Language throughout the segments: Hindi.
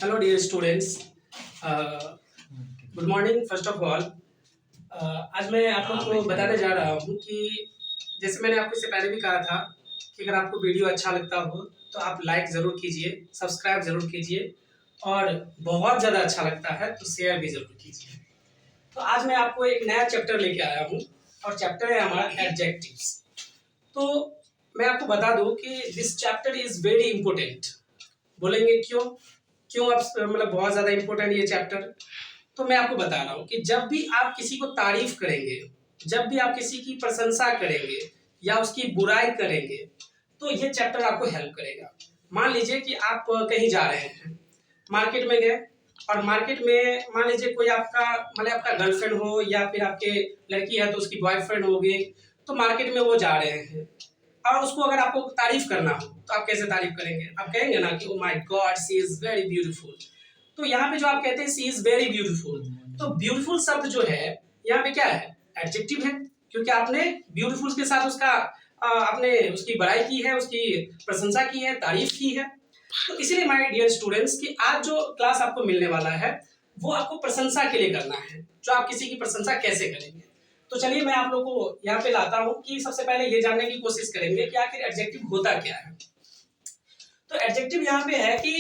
Hello dear students, good morning. First of all आज मैं आप लोग को बताने जा रहा हूँ कि जैसे मैंने आपको इससे पहले भी कहा था कि अगर आपको वीडियो अच्छा लगता हो तो आप लाइक ज़रूर कीजिए, सब्सक्राइब ज़रूर कीजिए और बहुत ज़्यादा अच्छा लगता है तो शेयर भी ज़रूर कीजिए। तो आज मैं आपको एक नया चैप्टर लेके आया हूँ और चैप्टर है हमारा एडजेक्टिव्स। तो मैं आपको बता दूँ कि this chapter is very important. बोलेंगे क्यों क्यों आप मतलब बहुत ज़्यादा इंपॉर्टेंट ये चैप्टर। तो मैं आपको बता रहा हूँ कि जब भी आप किसी को तारीफ करेंगे, जब भी आप किसी की प्रशंसा करेंगे या उसकी बुराई करेंगे तो ये चैप्टर आपको हेल्प करेगा। मान लीजिए कि आप कहीं जा रहे हैं, मार्केट में गए और मार्केट में मान लीजिए कोई आपका मतलब आपका गर्लफ्रेंड हो या फिर आपके लड़की है तो उसकी बॉयफ्रेंड होगी, तो मार्केट में वो जा रहे हैं और उसको अगर आपको तारीफ करना हो तो आप कैसे तारीफ करेंगे? आप कहेंगे ना कि oh my God she is very beautiful. तो यहाँ पे जो आप कहते हैं सी इज वेरी ब्यूटीफुल, तो ब्यूटीफुल शब्द जो है यहाँ पे क्या है? एडजेक्टिव है, क्योंकि आपने ब्यूटीफुल के साथ उसका आपने उसकी बड़ाई की है, उसकी प्रशंसा की है, तारीफ की है। तो इसीलिए माय डियर स्टूडेंट्स कि आज जो क्लास आपको मिलने वाला है वो आपको प्रशंसा के लिए करना है, जो आप किसी की प्रशंसा कैसे करेंगे। तो चलिए मैं आप लोगों को यहाँ पे लाता हूँ कि सबसे पहले ये जानने की कोशिश करेंगे कि आखिर एडजेक्टिव होता क्या है। तो एडजेक्टिव यहाँ पे है कि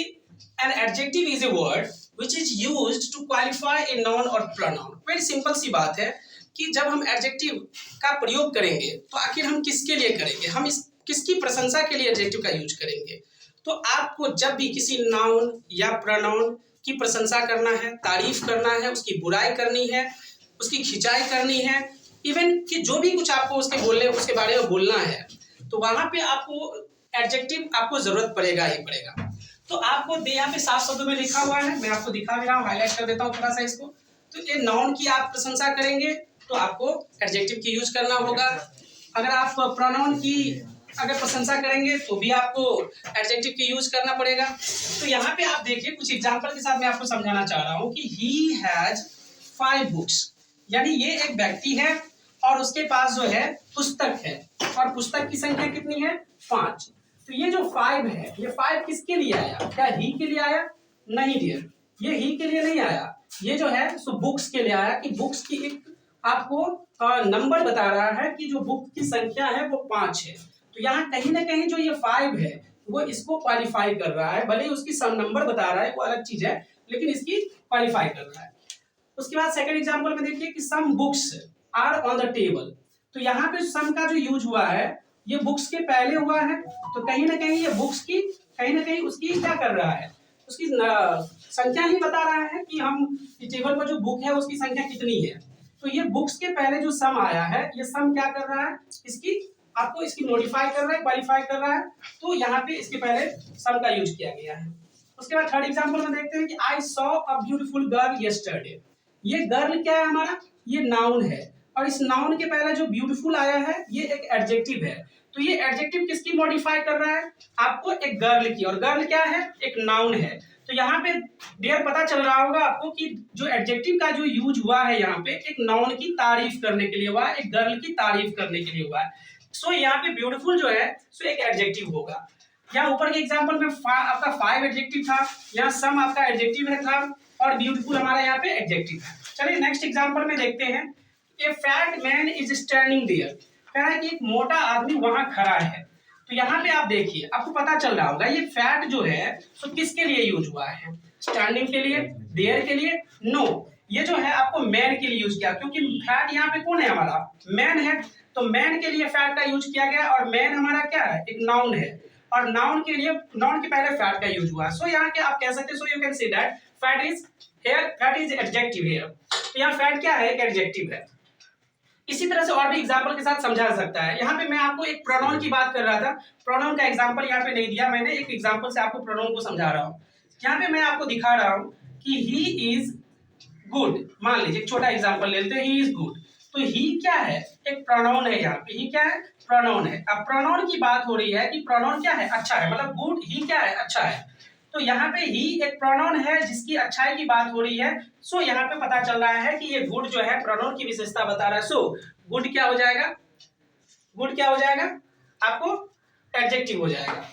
an adjective is a word which is used to qualify a noun और प्रोनाउन। वेरी सिंपल सी बात है कि जब हम एडजेक्टिव का प्रयोग करेंगे तो आखिर हम किसके लिए करेंगे, हम इस किसकी प्रशंसा के लिए एडजेक्टिव का यूज करेंगे। तो आपको जब भी किसी नाउन या प्रोनाउन की प्रशंसा करना है, तारीफ करना है, उसकी बुराई करनी है, उसकी खिंचाई करनी है, इवन कि जो भी कुछ आपको उसके बारे में बोलना है, तो वहां पे आपको एडजेक्टिव आपको जरूरत पड़ेगा ही पड़ेगा। तो आपको यहाँ पे 7 शब्दों में लिखा हुआ है, मैं आपको दिखा भी रहा हूँ, हाईलाइट कर देता हूँ थोड़ा सा इसको। तो ये नाउन की आप प्रशंसा करेंगे तो आपको एडजेक्टिव की यूज करना होगा। अगर आप प्रोनाउन की अगर प्रशंसा करेंगे तो भी आपको एडजेक्टिव की यूज करना पड़ेगा। तो यहाँ पे आप देखिए कुछ एग्जांपल के साथ मैं आपको समझाना चाह रहा हूँ कि ही हैज 5 बुक्स, यानी ये एक व्यक्ति है और उसके पास जो है पुस्तक है और पुस्तक की संख्या कितनी है? 5। तो ये जो 5 है, ये 5 किसके लिए आया? क्या ही के लिए आया? नहीं डियर, ये ही के लिए नहीं आया। ये जो है सो बुक्स के लिए आया कि बुक्स की एक आपको नंबर बता रहा है कि जो बुक की संख्या है वो 5 है। तो यहाँ कहीं ना कहीं जो ये 5 है वो इसको क्वालिफाई कर रहा है, भले ही उसकी सम नंबर बता रहा है वो अलग चीज है, लेकिन इसकी क्वालिफाई कर रहा है। उसके बाद सेकंड एग्जांपल में देखिए कि some books are on the table. तो यहाँ पे सम का जो यूज हुआ है ये बुक्स के पहले हुआ है, तो कहीं ना कहीं ये बुक्स की कहीं ना कहीं उसकी क्या कर रहा है, उसकी संख्या ही बता रहा है कि हम टेबल पर जो बुक है उसकी संख्या कितनी है। तो ये बुक्स के पहले जो सम आया है ये सम क्या कर रहा है, इसकी आपको इसकी मॉडिफाई कर रहा है, क्वालिफाई कर रहा है। तो यहाँ पे इसके पहले सम का यूज किया गया है। उसके बाद थर्ड एग्जांपल में देखते हैं कि I saw a beautiful girl yesterday. ये गर्ल क्या है हमारा? ये नाउन है और इस नाउन के पहले जो ब्यूटीफुल आया है ये एक एडजेक्टिव है। तो ये एडजेक्टिव किसकी मॉडिफाई कर रहा है? आपको एक गर्ल की, और गर्ल क्या है? एक नाउन है। तो यहाँ पे डियर पता चल रहा होगा आपको कि जो एडजेक्टिव का जो यूज हुआ है यहाँ पे एक नाउन की तारीफ करने के लिए हुआ है, एक गर्ल की तारीफ करने के लिए हुआ है। सो यहाँ पे ब्यूटीफुल जो है सो एक एडजेक्टिव होगा। यहाँ ऊपर के एग्जांपल में आपका 5 एडजेक्टिव था, यहाँ सम आपका एडजेक्टिव है था और ब्यूटीफुल हमारा यहाँ पे एडजेक्टिव है। चलिए नेक्स्ट एग्जांपल में देखते हैं। A fat man is standing there, कह रहा है कि एक मोटा आदमी वहां खड़ा है। तो यहाँ पे आप देखिए आपको पता चल रहा होगा ये फैट जो है तो किसके लिए यूज हुआ है? स्टैंडिंग के लिए, देयर के लिए? नो, ये जो है आपको मैन के लिए यूज किया, क्योंकि फैट यहाँ पे कौन है? हमारा मैन है। तो मैन के लिए फैट का यूज किया गया और मैन हमारा क्या है? एक नाउन है और नाउन के लिए नाउन के पहले फैट का यूज हुआ। सो यहाँ के आप कह सकते हैं, so you can say that fat is here, fat is adjective here. तो यहाँ फैट क्या है? एक एडजेक्टिव है। इसी तरह से और भी एग्जांपल के साथ समझा सकता है। यहाँ पे मैं आपको एक प्रोनाउन की बात कर रहा था, प्रोनाउन का एग्जांपल यहाँ पे नहीं दिया मैंने, एक एग्जांपल से आपको प्रोनाउन को समझा रहा हूँ। यहाँ पे मैं आपको दिखा रहा हूँ कि ही इज गुड। मान लीजिए एक छोटा एग्जांपल ले लेते हैं, ही इज गुड। तो ही क्या है? एक प्रोनाउन है। यहाँ पे ही क्या है? प्रोनाउन है। अब प्रोनाउन की बात हो रही है कि प्रोनाउन क्या है? अच्छा है, मतलब गुड ही क्या है? अच्छा है। तो यहाँ पे ही एक प्रोनाउन है जिसकी अच्छाई की बात हो रही है। सो यहाँ पे पता चल रहा है कि ये गुड जो है प्रोनाउन की विशेषता बता रहा है। सो गुड क्या हो जाएगा? गुड क्या हो जाएगा? आपको एडजेक्टिव हो जाएगा।